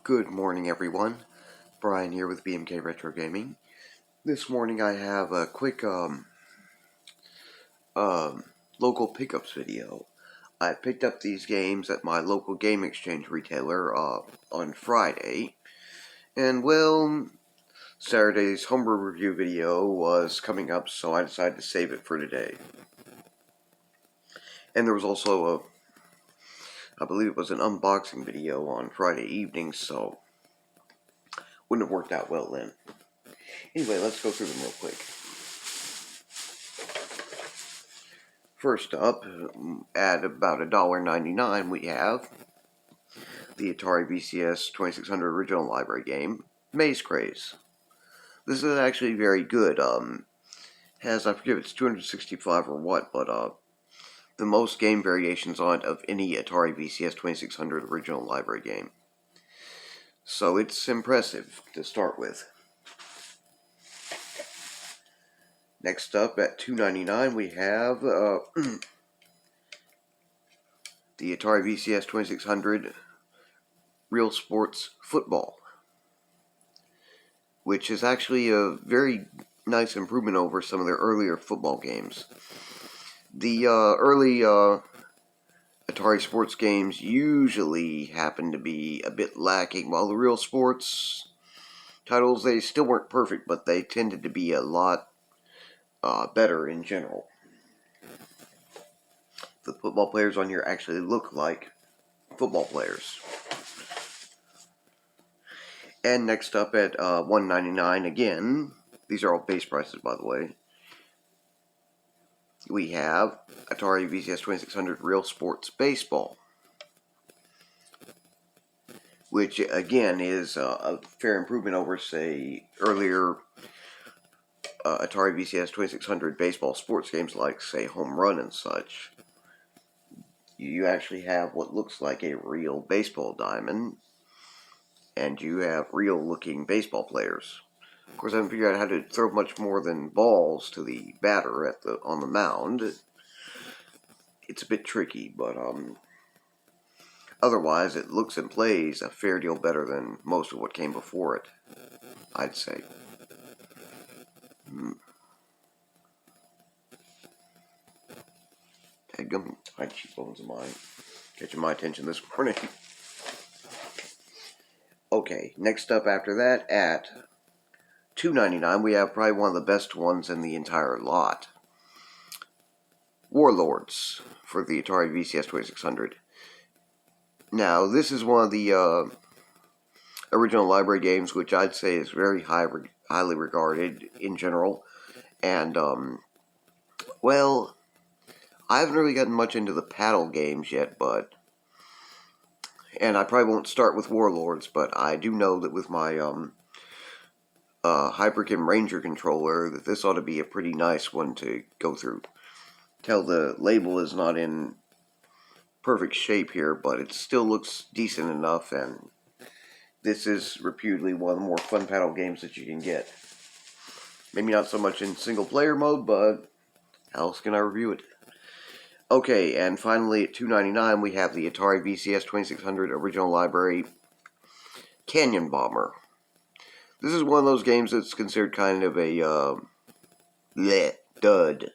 Good morning, everyone. Brian here with BMK Retro Gaming. This morning I have a quick local pickups video. I picked up these games at my local game exchange retailer on Friday, and well, Saturday's homebrew review video was coming up, so I decided to save it for today. And there was also I believe it was an unboxing video on Friday evening, so wouldn't have worked out well then. Anyway, let's go through them real quick. First up, at about $1.99, we have the Atari VCS 2600 original library game, Craze. This is actually very good. Has, I forget if it's 265 or what, but the most game variations on it of any Atari VCS 2600 original library game. So it's impressive to start with. Next up, at $2.99, we have the Atari VCS 2600 Real Sports Football, which is actually a very nice improvement over some of their earlier football games. The early Atari sports games usually happen to be a bit lacking, while the Real Sports titles, they still weren't perfect, but they tended to be a lot better in general. The football players on here actually look like football players. And next up at $1.99 again, these are all base prices by the way, we have Atari VCS 2600 Real Sports Baseball, which again is a fair improvement over, say, earlier Atari VCS 2600 baseball sports games like, say, Home Run and such. You actually have what looks like a real baseball diamond, and you have real-looking baseball players. Of course, I haven't figured out how to throw much more than balls to the batter on the mound. It's a bit tricky, but otherwise, it looks and plays a fair deal better than most of what came before it, I'd say. Headgum, tight cheekbones of mine, catching my attention this morning. Okay, next up after that, at $2.99, we have probably one of the best ones in the entire lot. Warlords for the Atari VCS 2600. Now, this is one of the original library games, which I'd say is very highly regarded in general. And, well, I haven't really gotten much into the paddle games yet, and I probably won't start with Warlords, but I do know that with my Hyperkin Ranger controller, that this ought to be a pretty nice one to go through. Tell the label is not in perfect shape here, but it still looks decent enough, and this is reputedly one of the more fun paddle games that you can get. Maybe not so much in single player mode, but how else can I review it? Okay, and finally at $2.99 we have the Atari VCS 2600 original library Canyon Bomber. This is one of those games that's considered kind of a dud.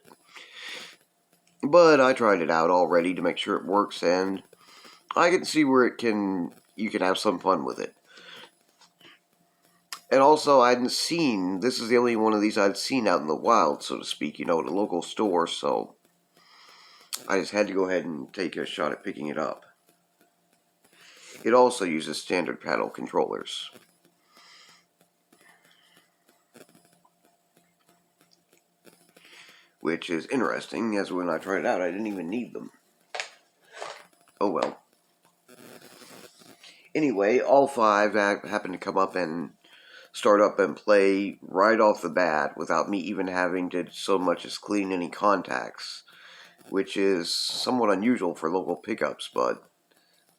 But I tried it out already to make sure it works, and I can see where you can have some fun with it. And also, this is the only one of these I'd seen out in the wild, so to speak, at a local store, so I just had to go ahead and take a shot at picking it up. It also uses standard paddle controllers. Which is interesting, as when I tried it out, I didn't even need them. Oh well. Anyway, all five happened to come up and start up and play right off the bat without me even having to so much as clean any contacts, which is somewhat unusual for local pickups, but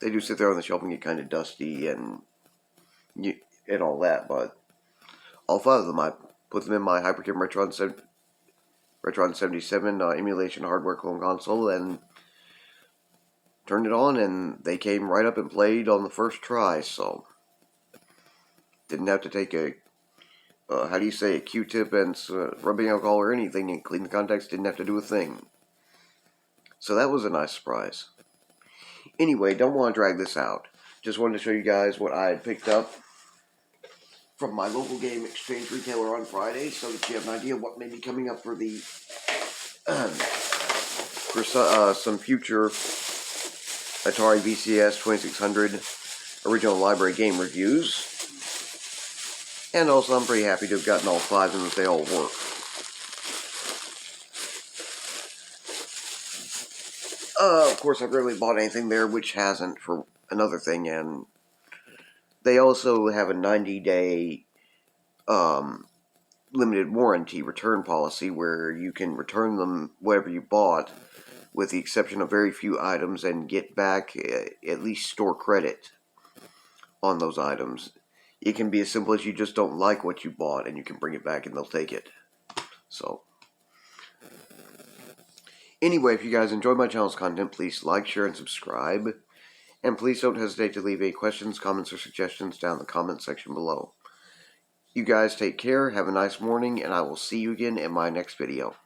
they do sit there on the shelf and get kind of dusty and all that. But all five of them, I put them in my Hyperkin Retron 77 emulation hardware clone console and turned it on, and they came right up and played on the first try, so Didn't have to take a, how do you say, a Q-tip and rubbing alcohol or anything and clean the contacts. Didn't have to do a thing. So that was a nice surprise. Anyway, don't want to drag this out. Just wanted to show you guys what I had picked up from my local game exchange retailer on Friday, so that you have an idea what may be coming up for the some future Atari VCS 2600 original library game reviews. And also, I'm pretty happy to have gotten all 5 of them, that they all work. Of course, I've rarely bought anything there which hasn't, for another thing, and they also have a 90-day limited warranty return policy where you can return them whatever you bought, with the exception of very few items, and get back at least store credit on those items. It can be as simple as you just don't like what you bought and you can bring it back and they'll take it. So, anyway, if you guys enjoy my channel's content, please like, share, and subscribe. And please don't hesitate to leave any questions, comments, or suggestions down in the comment section below. You guys take care, have a nice morning, and I will see you again in my next video.